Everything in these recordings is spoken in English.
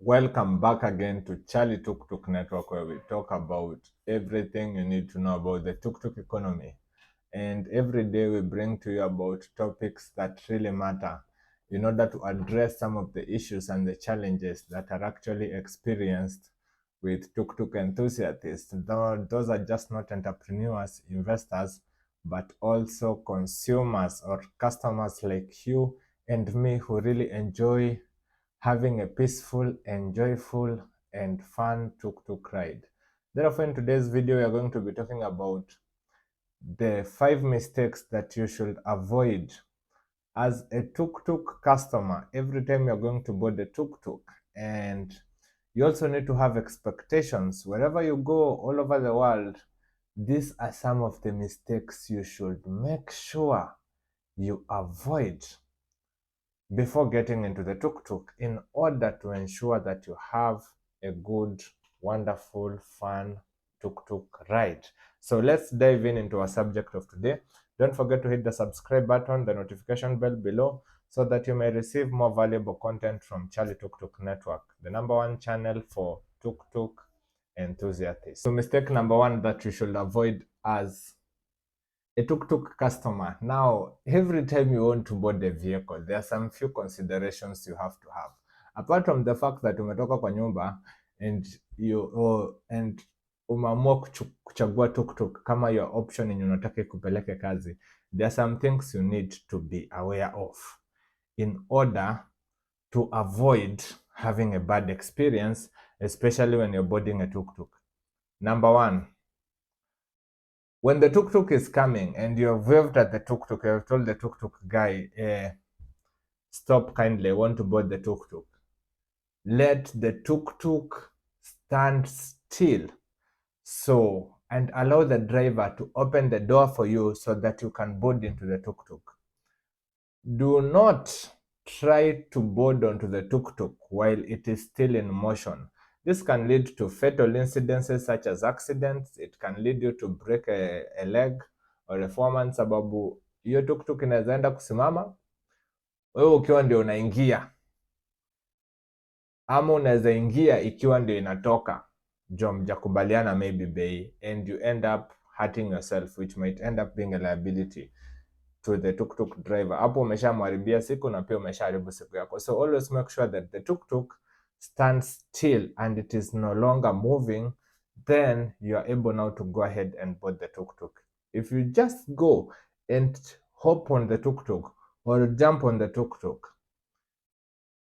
Welcome back again to Charlie Tuktuk Network, where we talk about everything you need to know about the tuk-tuk economy. And every day we bring to you about topics that really matter in order to address some of the issues and the challenges that are actually experienced with tuk-tuk enthusiasts. Those are just not entrepreneurs, investors, but also consumers or customers like you and me who really enjoy having a peaceful and joyful and fun tuk-tuk ride. Therefore, in today's video, we are going to be talking about the 5 mistakes that you should avoid as a tuk-tuk customer every time you're going to board a tuk-tuk. And you also need to have expectations wherever you go all over the world. These are some of the mistakes you should make sure you avoid before getting into the tuk-tuk in order to ensure that you have a good, wonderful, fun tuk-tuk ride. So let's dive into our subject of today. Don't forget to hit the subscribe button, the notification bell below, so that you may receive more valuable content from Charlie Tuk Network, the #1 channel for tuk-tuk enthusiasts. So mistake number 1 that you should avoid as a tuk-tuk customer. Now, every time you want to board a vehicle, there are some few considerations you have to have. Apart from the fact that umetoka kwa nyumba and umeamua kuchagua tuk-tuk kama your option yenye unataka ikupeleke kazi, there are some things you need to be aware of in order to avoid having a bad experience, especially when you're boarding a tuk-tuk. Number 1, when the tuk-tuk is coming and you have waved at the tuk-tuk, you have told the tuk-tuk guy, stop kindly, I want to board the tuk-tuk. Let the tuk-tuk stand still and allow the driver to open the door for you so that you can board into the tuk-tuk. Do not try to board onto the tuk-tuk while it is still in motion. This can lead to fatal incidences such as accidents. It can lead you to break a leg or a foreman, sababu hiyo tuk-tuk inaweza enda kusimama wewe ukiwa ndio unaingia, ama unaweza ingia ikiwa ndio inatoka jo mjakubaliana maybe bei, and you end up hurting yourself, which might end up being a liability to the tuk-tuk driver. Hapo umeshamharibia siku na pia umeshaharibu siku yako. So always make sure that the tuk-tuk stands still and it is no longer moving, then you are able now to go ahead and board the tuk-tuk. If you just go and hop on the tuk-tuk or jump on the tuk-tuk,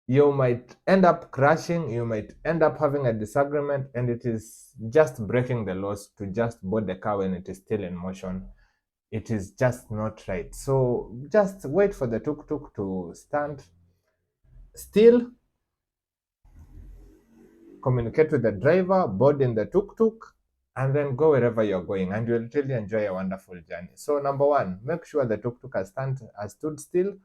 you might end up crashing, you might end up having a disagreement, and it is just breaking the laws to just board the car when it is still in motion. It is just not right. So just wait for the tuk-tuk to stand still, communicate with the driver, board in the tuk-tuk, and then go wherever you're going, and you'll really enjoy a wonderful journey. So number 1, make sure the tuk-tuk has stood still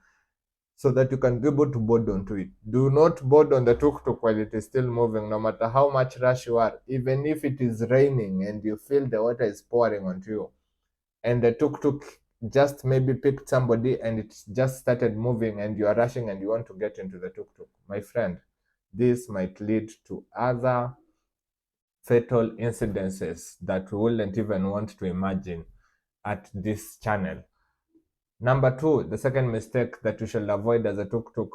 so that you can be able to board onto it. Do not board on the tuk-tuk while it is still moving, no matter how much rush you are. Even if it is raining and you feel the water is pouring onto you, and the tuk-tuk just maybe picked somebody and it just started moving and you are rushing and you want to get into the tuk-tuk, my friend, this might lead to other fatal incidences that we wouldn't even want to imagine at this channel. Number 2, the second mistake that you should avoid as a tuk-tuk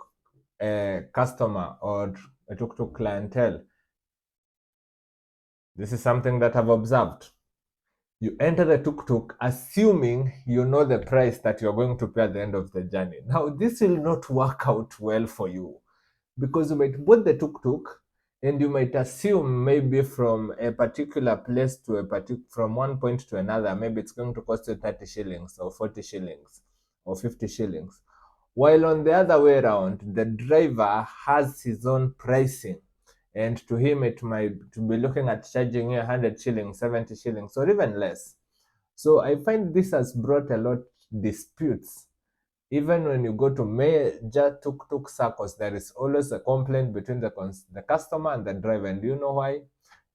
customer or a tuk-tuk clientele. This is something that I've observed. You enter the tuk-tuk assuming you know the price that you're going to pay at the end of the journey. Now, this will not work out well for you because you might board the tuk-tuk and you might assume maybe from a particular place to from one point to another, maybe it's going to cost you 30 shillings or 40 shillings or 50 shillings. While on the other way around, the driver has his own pricing, and to him it might be looking at charging you 100 shillings, 70 shillings, or even less. So I find this has brought a lot disputes. Even when you go to major tuk-tuk circles, there is always a complaint between the customer and the driver. And do you know why?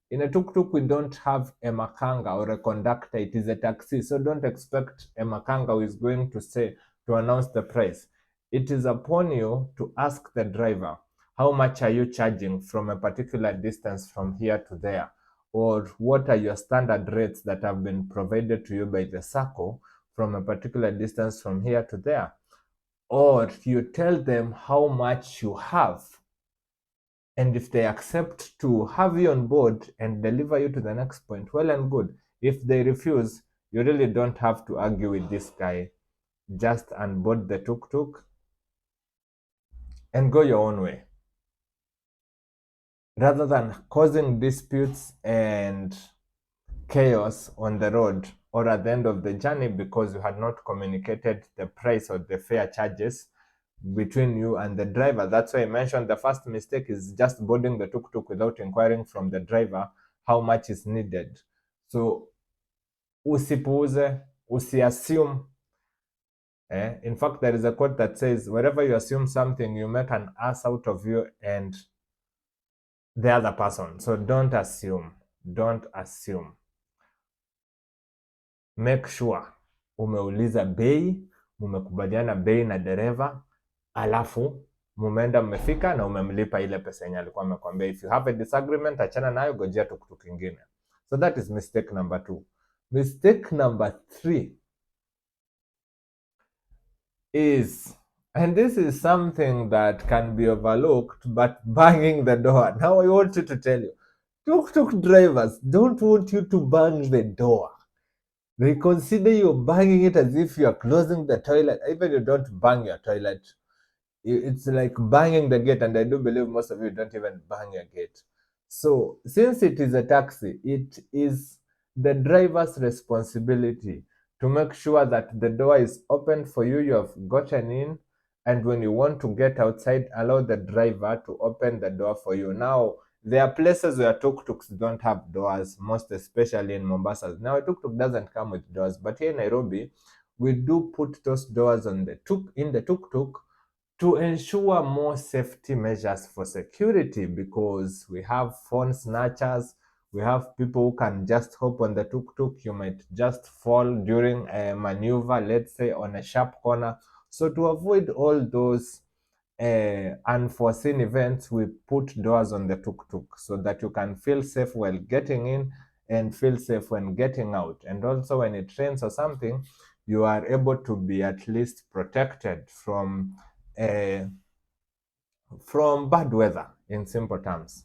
In a tuk-tuk, we don't have a makanga or a conductor. It is a taxi. So don't expect a makanga who is going to announce the price. It is upon you to ask the driver, how much are you charging from a particular distance from here to there? Or what are your standard rates that have been provided to you by the SACCO from a particular distance from here to there? Or you tell them how much you have. And if they accept to have you on board and deliver you to the next point, well and good. If they refuse, you really don't have to argue with this guy. Just unboard the tuk-tuk and go your own way, rather than causing disputes and chaos on the road or at the end of the journey because you had not communicated the price or the fare charges between you and the driver. That's why I mentioned the first mistake is just boarding the tuk-tuk without inquiring from the driver how much is needed. So usipuuze, usiassume. In fact, there is a quote that says, wherever you assume something, you make an ass out of you and the other person. So don't assume. Don't assume. Make sure umeuliza bei, mumekubaliana bei na dereva, alafu mumeenda mmefika na umemlipa ile pesa yenye alikuwa amekwambia. If you have a disagreement, achana nayo, gojea tuktuk ingine. So that is mistake number 2. Mistake number 3 is, and this is something that can be overlooked, but banging the door. Now I want you to tell you, tuk-tuk drivers don't want you to bang the door. They consider you banging it as if you are closing the toilet. Even you don't bang your toilet. It's like banging the gate, and I do believe most of you don't even bang your gate. So since it is a taxi, it is the driver's responsibility to make sure that the door is open for you, you have gotten in, and when you want to get outside, allow the driver to open the door for you. Now, there are places where tuk-tuks don't have doors, most especially in Mombasa. Now, a tuk-tuk doesn't come with doors, but here in Nairobi, we do put those doors on the tuk-tuk to ensure more safety measures for security, because we have phone snatchers, we have people who can just hop on the tuk-tuk. You might just fall during a maneuver, let's say on a sharp corner. So to avoid all those unforeseen events, we put doors on the tuk-tuk so that you can feel safe while getting in and feel safe when getting out. And also when it rains or something, you are able to be at least protected from bad weather, in simple terms.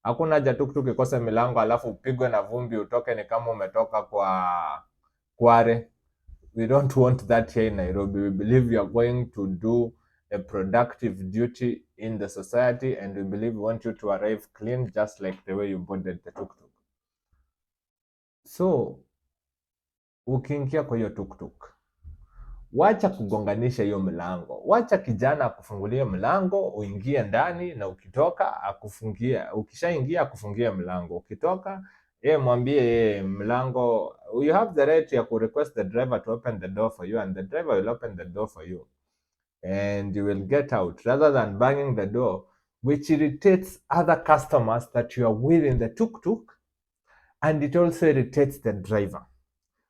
Hakuna haja tuk-tuk ikose milango alafu upigwe na vumbi utoke ni kama umetoka kwa Kware. We don't want that here in Nairobi. We believe you are going to do a productive duty in the society, and we believe we want you to arrive clean, just like the way you boarded the tuk-tuk. So ukiingia kwa hiyo tuk-tuk, wacha kugonganisha hiyo mlango. Wacha kijana akufungulie mlango, uingie ndani, na ukitoka akufungie. Ukishaingia akufungie mlango. Ukitoka mwambie mlango, you have the right ya ku request the driver to open the door for you, and the driver will open the door for you, and you will get out, rather than banging the door, which irritates other customers that you are with in the tuk-tuk, and it also irritates the driver.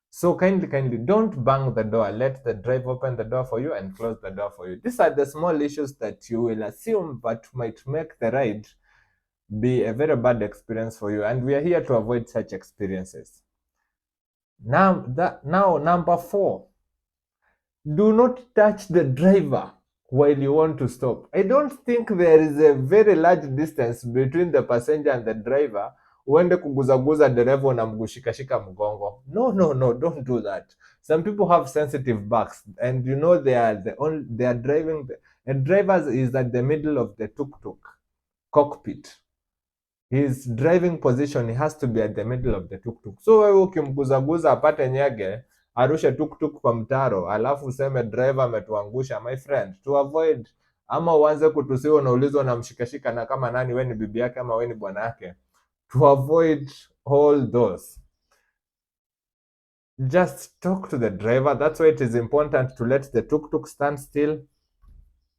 So kindly don't bang the door. Let the driver open the door for you and close the door for you. These are the small issues that you will assume but might make the ride be a very bad experience for you, and we are here to avoid such experiences. Now number 4, do not touch the driver while you want to stop. I don't think there is a very large distance between the passenger and the driver. Uende kuguzaguza dereva na mgushikashika mgongo. No, don't do that. Some people have sensitive backs, and you know they are driving. And drivers is at the middle of the tuk-tuk cockpit. His driving position, he has to be at the middle of the tuk-tuk. So wewe ukimguzaguza apate nyege, arushe tuk-tuk kwa mtaro, alafu useme driver ametuangusha, my friend, to avoid, ama uanze kutusiwa unaulizwa na mshikashika na kama nani, wewe ni bibi yake ama wewe ni bwana yake. To avoid all those, just talk to the driver. That's why it is important to let the tuk-tuk stand still.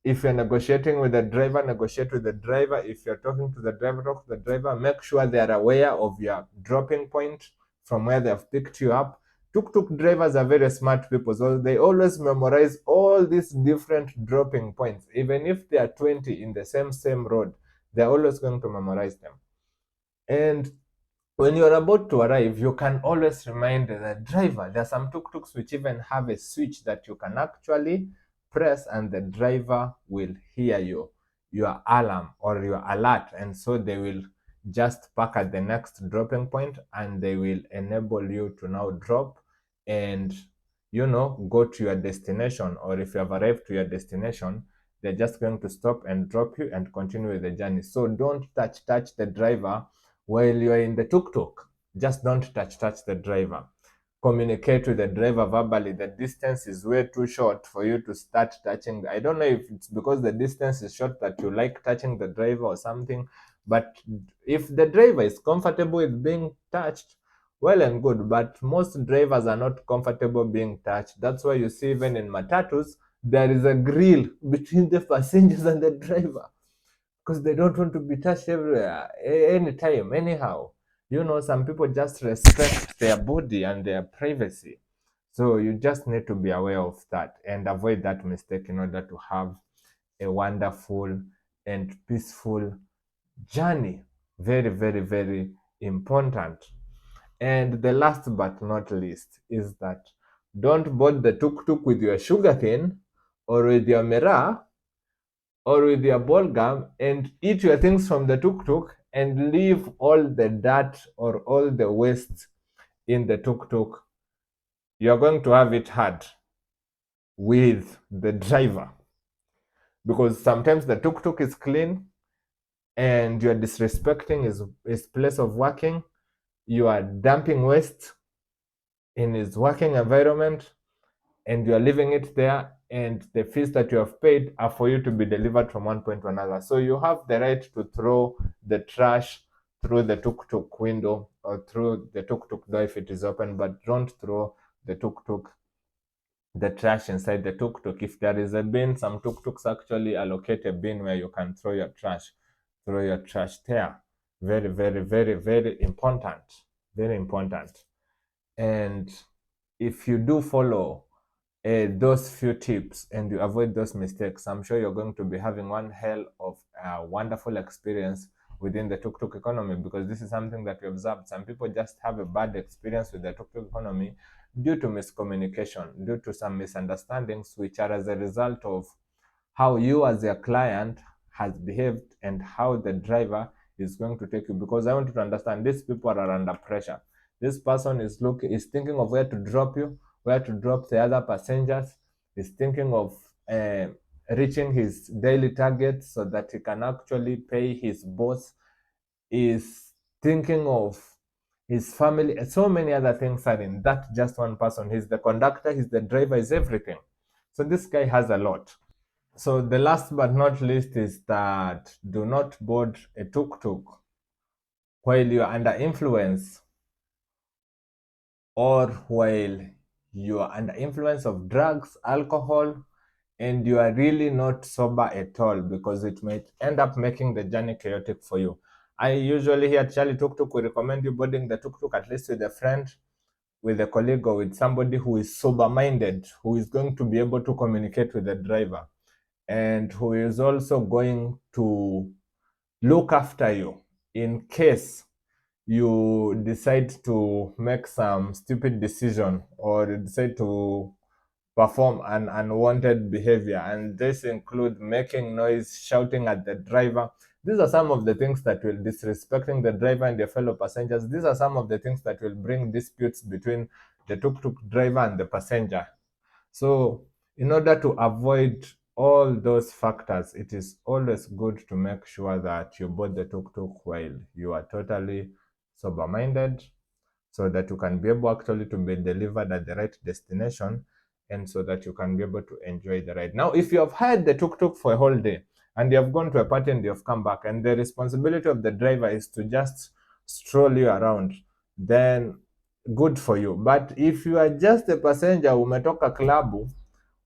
If you're negotiating with the driver, negotiate with the driver. If you're talking to the driver, talk to the driver. Make sure they are aware of your dropping point from where they have picked you up. Tuk-tuk drivers are very smart people, so they always memorize all these different dropping points. Even if there are 20 in the same road, they're always going to memorize them. And when you're about to arrive, you can always remind the driver. There are some tuk-tuks which even have a switch that you can actually press, and the driver will hear your alarm or your alert, and so they will just park at the next dropping point, and they will enable you to now drop and go to your destination. Or if you have arrived to your destination, they're just going to stop and drop you and continue with the journey. So don't touch the driver while you're in the tuk-tuk. Just don't touch the driver. Communicate with the driver verbally. The distance is way too short for you to start touching. I don't know if it's because the distance is short that you like touching the driver or something, but if the driver is comfortable with being touched, well and good, but most drivers are not comfortable being touched. That's why you see even in matatus, there is a grill between the passengers and the driver, because they don't want to be touched everywhere, anytime, anyhow. Some people just respect their body and their privacy. So you just need to be aware of that and avoid that mistake in order to have a wonderful and peaceful journey. Very, very, very important. And the last but not least is that don't board the tuk-tuk with your sugarcane or with your miraa or with your ball gum and eat your things from the tuk-tuk and leave all the dirt or all the waste in the tuk-tuk. You're going to have it hard with the driver, because sometimes the tuk-tuk is clean and you're disrespecting his place of working. You are dumping waste in his working environment and you are leaving it there, and the fees that you have paid are for you to be delivered from one point to another. So you have the right to throw the trash through the tuk-tuk window or through the tuk-tuk door if it is open, but don't throw the trash inside the tuk-tuk. If there is a bin, some tuk-tuks actually allocate a bin where you can throw your trash there. Very, very, very, very important. Very important. And if you do follow those few tips and you avoid those mistakes, I'm sure you're going to be having one hell of a wonderful experience within the tuk-tuk economy, because this is something that we observed. Some people just have a bad experience with the tuk-tuk economy due to miscommunication, due to some misunderstandings, which are as a result of how you as a client has behaved and how the driver is going to take you. Because I want you to understand, these people are under pressure. This person is thinking of where to drop you, where to drop the other passengers, is thinking of reaching his daily target so that he can actually pay his boss, is thinking of his family. So many other things are in that just one person. He's the conductor, he's the driver, he's everything. So this guy has a lot. So the last but not least is that do not board a tuk-tuk while you are under influence, or while you are under influence of drugs, alcohol, and you are really not sober at all, because it might end up making the journey chaotic for you. I usually here at Charlie Tuk Tuk, we recommend you boarding the tuk tuk at least with a friend, with a colleague, or with somebody who is sober-minded, who is going to be able to communicate with the driver, and who is also going to look after you in case you decide to make some stupid decision or you decide to perform an unwanted behavior. And this include making noise, shouting at the driver. These are some of the things that will disrespecting the driver and their fellow passengers. These are some of the things that will bring disputes between the tuk-tuk driver and the passenger. So in order to avoid all those factors, it is always good to make sure that you board the tuk-tuk while you are totally sober-minded, so that you can be able actually to be delivered at the right destination, and so that you can be able to enjoy the ride. Now, if you have hired the tuk-tuk for a whole day and you have gone to a party and you have come back, and the responsibility of the driver is to just stroll you around, then good for you. But if you are just a passenger, umetoka klabu,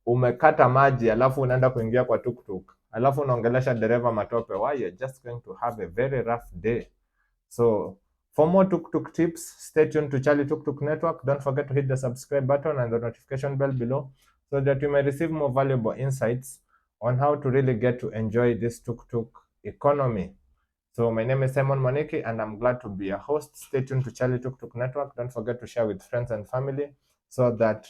umekata maji, alafu unaenda kuingia kwa tuk-tuk, alafu unaongelesha dereva matope, why, you're just going to have a very rough day. So For more tuk-tuk tips, stay tuned to Charlie Tuk-Tuk Network. Don't forget to hit the subscribe button and the notification bell below so that you may receive more valuable insights on how to really get to enjoy this tuk-tuk economy. So my name is Simon Moniki and I'm glad to be a host. Stay tuned to Charlie Tuk-Tuk Network. Don't forget to share with friends and family so that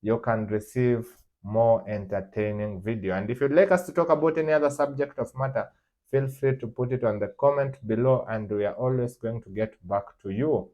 you can receive more entertaining video. And if you'd like us to talk about any other subject of matter, feel free to put it on the comment below and we are always going to get back to you.